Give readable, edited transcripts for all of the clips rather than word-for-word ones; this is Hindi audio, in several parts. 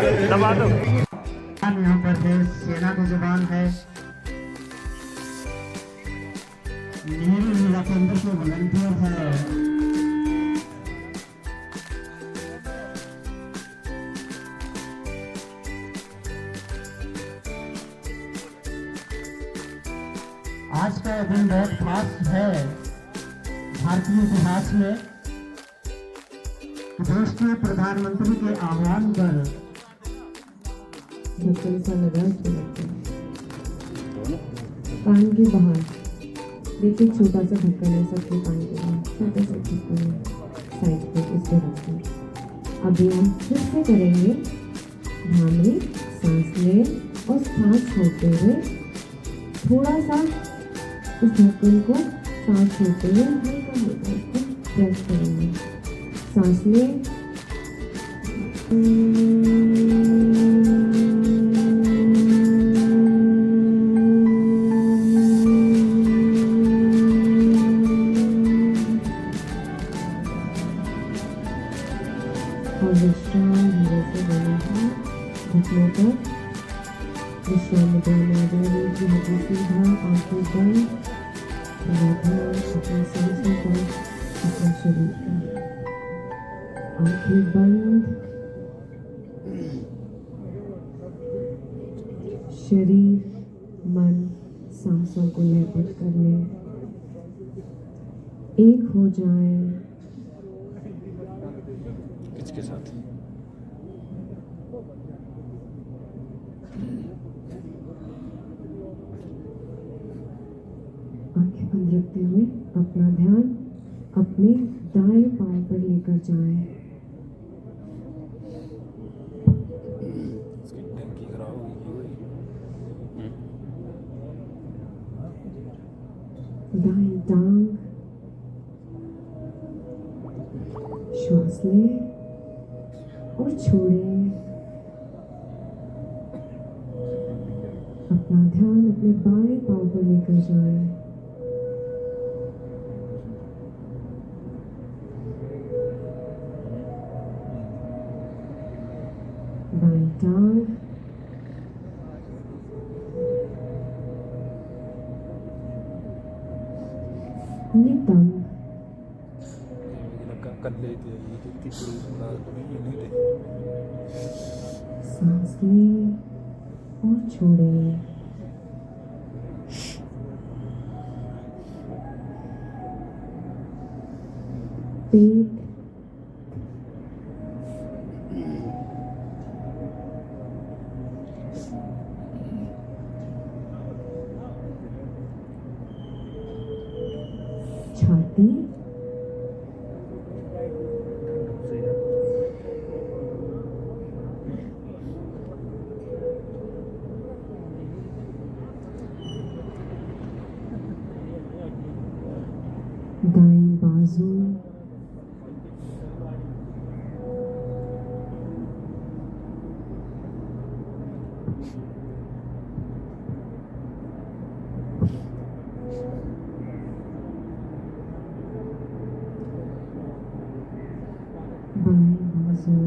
दबा दो। यहाँ पर देश सेना की जुबान है, नील नीला केंद्र के वॉलंटियर है। आज का दिन बहुत खास है भारतीय इतिहास में। देश के प्रधानमंत्री के आह्वान पर कान के बाहर देखिए, छोटा सा ढक्कन है सबके कान के बाहर, छोटा सा ढक्कन है साइड पे, इसको रखकर अभी हम फिर से करेंगे। ध्यान में सांस ले और सांस छोड़ते हुए थोड़ा सा इस ढक्कन को सांस छोड़ते हुए हल्का हल्का इसको प्रेस करेंगे। सांस ले और विश्राम धीरे से बना है घुटनों पर। विश्राम मुद्रा में आ जाएगी कि हल्की सीधा आंखें बंद, अपने सांसों पर, अपने शरीर पर आंखें बंद। शरीर मन सांसों को लयबद्ध कर ले, एक हो जाए इसके साथ। आंखें बंद रखते हुए अपना ध्यान अपने दाएं पांव पर लेकर जाएं। दाएं टांग, श्वास ले और छोड़े। अपना ध्यान अपने बाएं पांव पर लेकर जाएं। दाएं टांग, नितंब, सांस ले और छोड़े। पेट, छाती, दाएं बाजू, बाएं बाजू,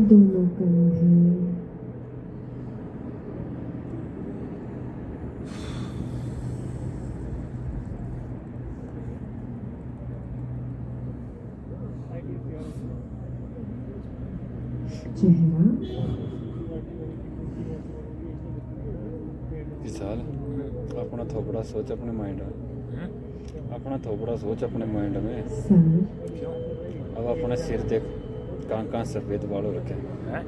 दोनों कंधे, चेहरा, विशाल अपना थोपड़ा सोच अपने माइंड में, अपना थोपड़ा सोच अपने माइंड में। सर, अब अपने सिर देख, कहाँ कहाँ सफेद बाल हो रखे हैं।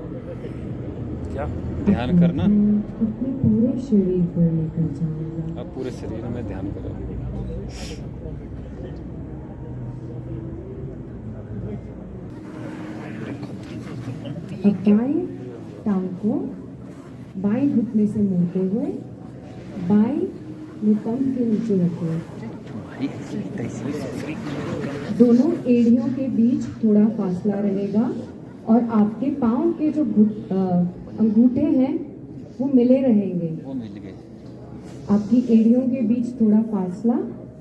क्या ध्यान करना, अपने पूरे शरीर पर लेकर जाऊंगा। अब पूरे शरीर में ध्यान करो। अब बाएं टांग को बाएं घुटने से मोड़ते हुए बाएं नितंब के नीचे रखें। दोनों एड़ियों के बीच थोड़ा फासला रहेगा और आपके पांव के जो अंगूठे हैं वो मिले रहेंगे। वो मिल गए। आपकी एड़ियों के बीच थोड़ा फासला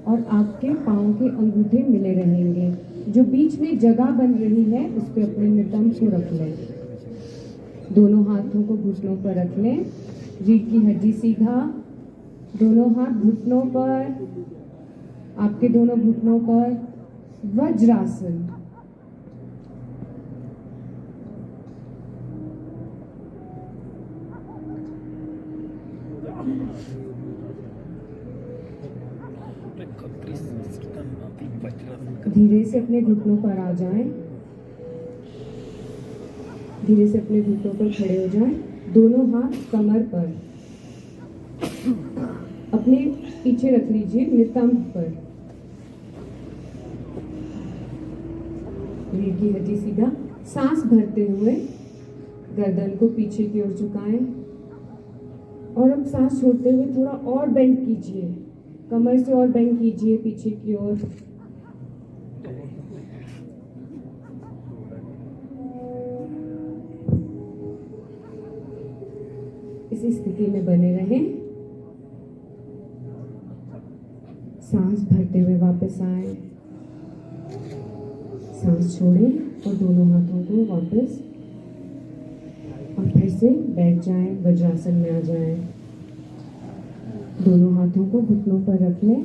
और आपके पाँव के अंगूठे मिले रहेंगे। जो बीच में जगह बन रही है उस पर अपने नितंब को रख लें। दोनों हाथों को घुटनों पर रख लें। रीढ़ की हड्डी सीधा, दोनों हाथ घुटनों पर, आपके दोनों घुटनों पर, वज्रासन। धीरे से अपने घुटनों पर आ जाएं। धीरे से अपने घुटनों पर खड़े हो जाएं। दोनों हाथ कमर पर, अपने पीछे रख लीजिए नितंब पर। रीढ़ की हड्डी सीधा। सांस भरते हुए गर्दन को पीछे की ओर झुकाएं और अब सांस छोड़ते हुए थोड़ा और बेंड कीजिए, कमर से और बेंड कीजिए पीछे की ओर। इसी स्थिति में बने रहें। सांस भरते हुए वापस आए, सांस छोड़ें और दोनों हाथों को वापस, और फिर से बैठ जाएं, वज्रासन में आ जाएं। दोनों हाथों को घुटनों पर रख लें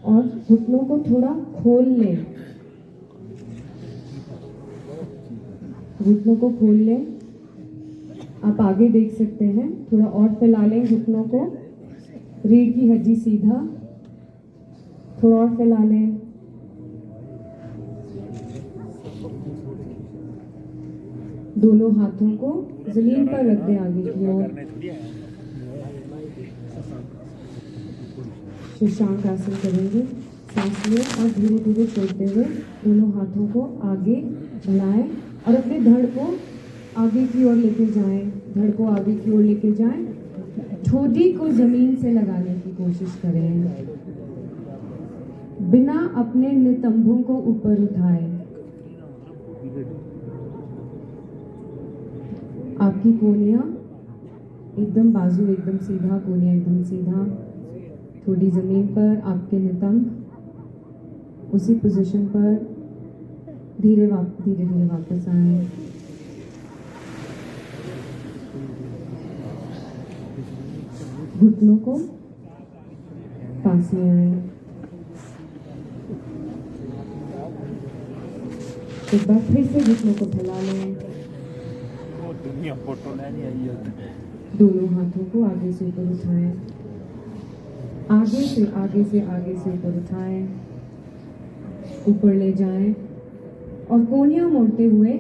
और घुटनों को थोड़ा खोल लें। घुटनों को खोल लें। आप आगे देख सकते हैं, थोड़ा और फैला लें घुटनों को। रीढ़ की हड्डी सीधा, थोड़ा और फैला लें। दोनों हाथों को जमीन पर रख दें आगे की ओर। शशांक आसन करेंगे। सांस लें और धीरे धीरे छोड़ते हुए दोनों हाथों को आगे बढ़ाएं और अपने धड़ को आगे की ओर लेके जाएं। धड़ को आगे की ओर लेके जाएं। ठोडी को जमीन से लगाने की कोशिश करें, बिना अपने नितंबों को ऊपर उठाए। आपकी कोहनियां एकदम, बाजू एकदम सीधा, कोहनियां एकदम सीधा, ठोडी जमीन पर, आपके नितंब उसी पोजीशन पर। धीरे धीरे वापस आए। घुटनों को पास में आए। एक बार फिर से घुटनों को फैला लें। दोनों हाथों को आगे से ऊपर उठाएं। आगे से ऊपर उठाएं, ऊपर ले जाएं और कोहनियां मोड़ते हुए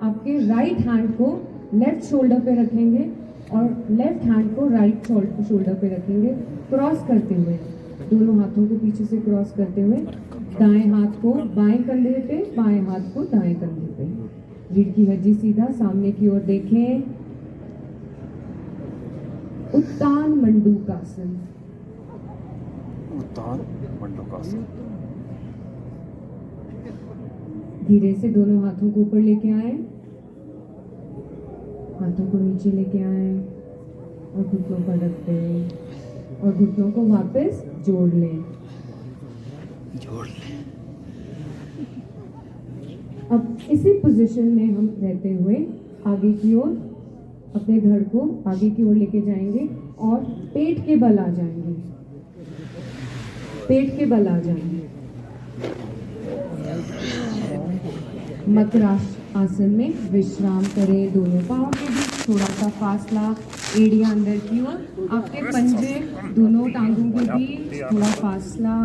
आपके राइट हैंड को लेफ्ट शोल्डर पे रखेंगे और लेफ्ट हैंड को राइट शोल्डर पे रखेंगे, क्रॉस करते हुए। दोनों हाथों को पीछे से क्रॉस करते हुए दाएं हाथ को बाएं कंधे पे, बाएं हाथ को दाएं कंधे पे। रीढ़ की हड्डी सीधा, सामने की ओर देखें। उत्तान मंडूकासन। धीरे से दोनों हाथों को ऊपर लेके आए, हाथों को नीचे लेके आए और घुटनों पर रखते हैं और घुटनों को वापस जोड़ लें। अब इसी पोजीशन में हम रहते हुए आगे की ओर अपने धड़ को आगे की ओर लेके जाएंगे और पेट के बल आ जाएंगे। पेट के बल आ जाएंगे। मकरासन आसन में विश्राम करें। दोनों पांवों के बीच थोड़ा सा फासला, एड़ियां अंदर की ओर, आपके पंजे दोनों टांगों के बीच थोड़ा फासला,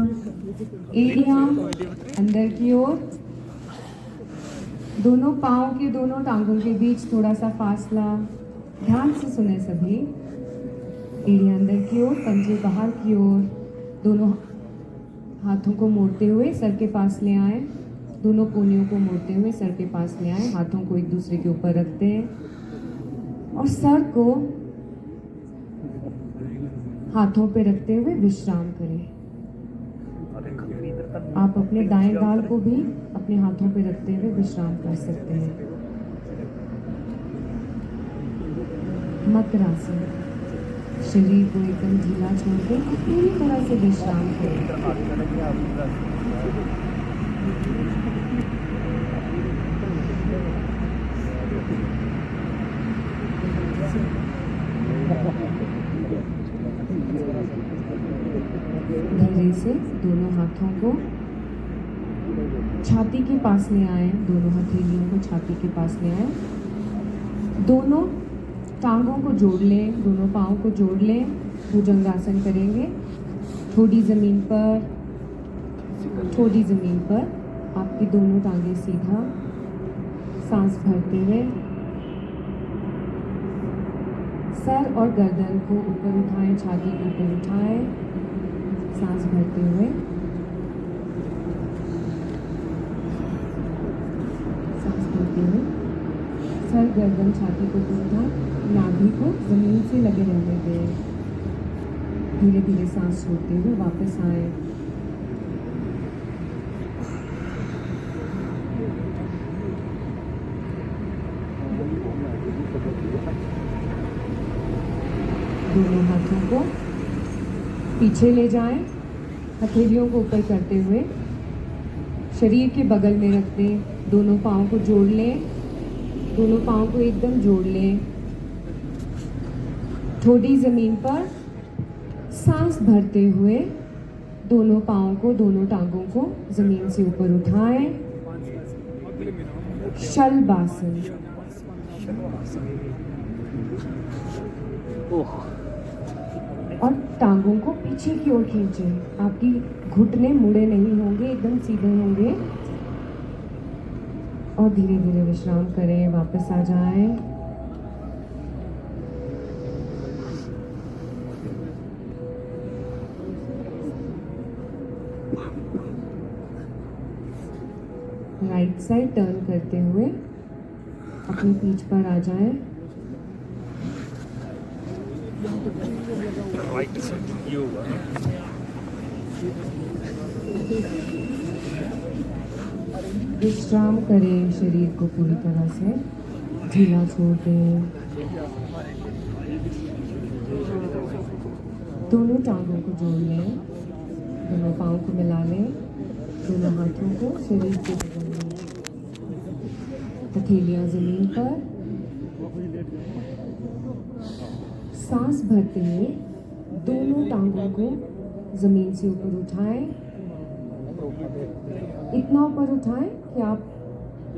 एड़ियां अंदर की ओर, दोनों पांव के दोनों टांगों के बीच थोड़ा सा फासला। ध्यान से सुने सभी। एड़ियां अंदर की ओर, पंजे बाहर की ओर। दोनों हाथों को मोड़ते हुए सर के पास ले आए। दोनों कोहनियों को मोड़ते हुए सर के पास ले आए। हाथों को एक दूसरे के ऊपर रखते हैं और सर को हाथों पे रखते हुए विश्राम करें। आप अपने दाएं गाल को भी अपने हाथों पे रखते हुए विश्राम कर सकते हैं। मकरासन। शरीर को एकदम ढीला छोड़ दें, पूरी तरह से विश्राम करें। धीरे से दोनों हाथों को छाती के पास ले आए, दोनों हथेलियों को छाती के पास ले आए, दोनों टांगों को जोड़ लें, दोनों पाँव को जोड़ लें, भुजंगासन करेंगे। थोड़ी ज़मीन पर आपकी दोनों टांगें सीधा, सांस भरते हुए सर और गर्दन को ऊपर उठाएं, छाती को ऊपर उठाएं, सांस भरते हुए सर गर्दन छाती को ऊपर उठाएं, नाभि को जमीन से लगे रहने दें। धीरे धीरे सांस छोड़ते हुए वापस आए। दोनों हाथों को पीछे ले जाएं, हथेलियों को ऊपर करते हुए शरीर के बगल में रख दें। दोनों पाँव को जोड़ लें, दोनों पाँव को एकदम जोड़ लें। ठोडी जमीन पर सांस भरते हुए दोनों पाँव को, दोनों टांगों को जमीन से ऊपर उठाएं। शलभासन। और टांगों को पीछे की ओर खींचें। आपकी घुटने मुड़े नहीं होंगे, एकदम सीधे होंगे। और धीरे धीरे विश्राम करें, वापस आ जाएं। राइट साइड टर्न करते हुए अपनी पीठ पर आ जाएं। Right side yoga. विश्राम करें, शरीर को पूरी तरह से ढीला छोड़ दें। दोनों टांगों को जोड़ लें, दोनों पाँव को मिला लें, दोनों हाथों को शरीर के बगल में, हथेलियां जमीन पर। सांस भरते हुए दोनों टांगों को जमीन से ऊपर उठाएं। इतना ऊपर उठाएं कि आप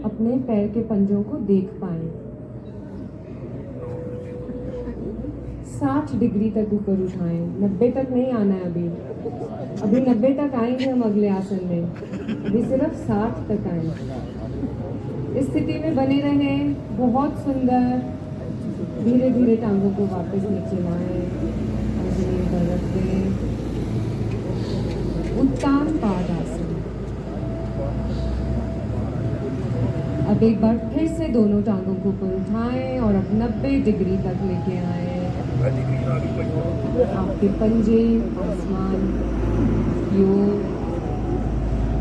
अपने पैर के पंजों को देख पाएं। 60 डिग्री तक ऊपर उठाएं, 90 तक नहीं आना है अभी 90 तक आएंगे हम अगले आसन में, अभी सिर्फ 60 तक आएंगे। इस स्थिति में बने रहें, बहुत सुंदर। धीरे धीरे टांगों को वापस नीचे लाएं और जमीन पर रख दें। उत्तान पादासन। अब एक बार फिर से दोनों टांगों को ऊपर उठाएं और अब 90 डिग्री तक लेके आए। आपके पंजे आसमान, योग,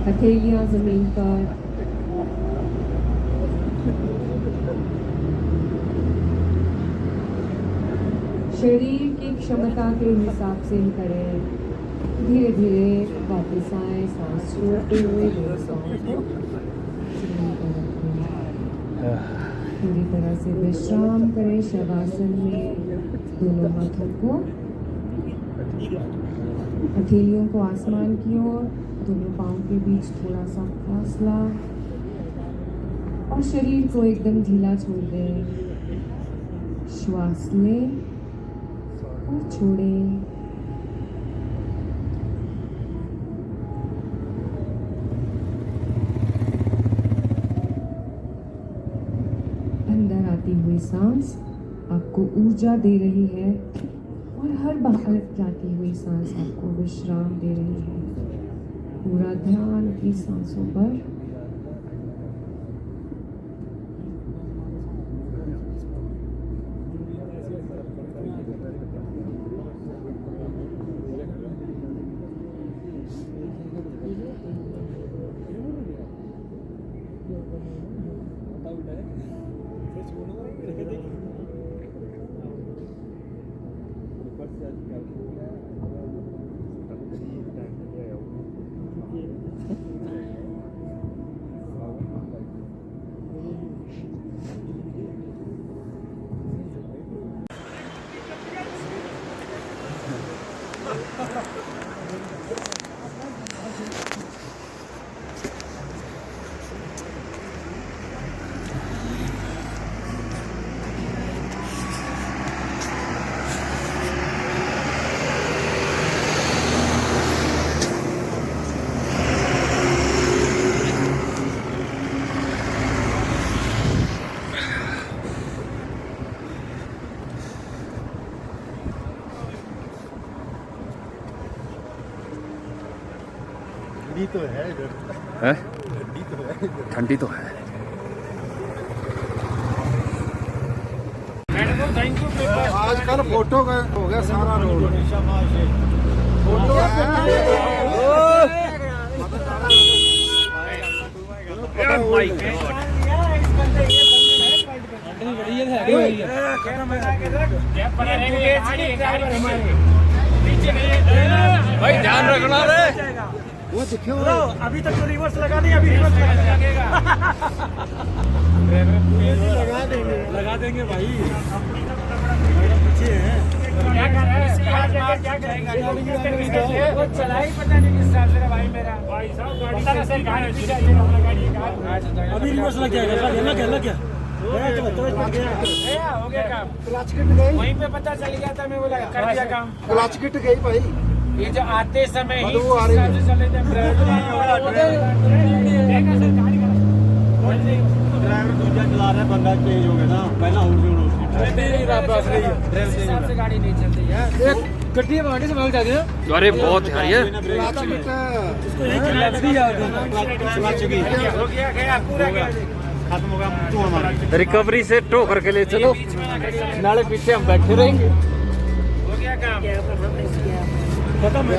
हथेलियां जमीन पर। शरीर की क्षमता के हिसाब से ही करें। धीरे धीरे वापस आए, सांस छोड़ते हुए पूरी तरह से विश्राम करें। शवासन में दोनों हाथों को, हथेलियों को आसमान की ओर, दोनों पाँव के बीच थोड़ा सा फासला और शरीर को एकदम ढीला छोड़ दें। श्वास लें और छोड़ें। अंदर आती हुई सांस आपको ऊर्जा दे रही है और हर बाहर जाती हुई सांस आपको विश्राम दे रही है। पूरा ध्यान की सांसों पर। ठंडी तो है इधर, है ठंडी तो है इधर। ठंडी तो है। आजकल फोटो का हो गया सारा रोड, फोटो भाई ध्यान रखना रे। वो दिखे अभी तक तो रिवर्स लगा नहीं, अभी रिवर्स लगा देंगे भाई। पीछे है क्या कर रहा है? वो चला ही पता नहीं किस हिसाब से भाई मेरा। भाई साहब गाड़ी पीछे आई है, अभी रिवर्स लग जाएगा। लग गया गया, हो गया काम। क्लच किट गई, वहीं पे पता चल गया था, मैं बोला कर दिया काम। क्लच किट गई भाई। ये जो आते समय ही बदबू आ रही है। हिसाब से चले थे ड्राइवर दूसरा चला रहा है, बंदा तेज हो गया ना, पहला उस हिसाब से गाड़ी नहीं चलती यार। गड्डी वाड़ी से भाग जाते हैं। अरे बहुत यार ये क्लच किट हो गया, गया पूरा गया। खत्म हो गया, तोड़ मारा। रिकवरी से टो करके ले चलो, नाले पीछे हम बैठे रहेंगे। हो गया काम। खत्म है।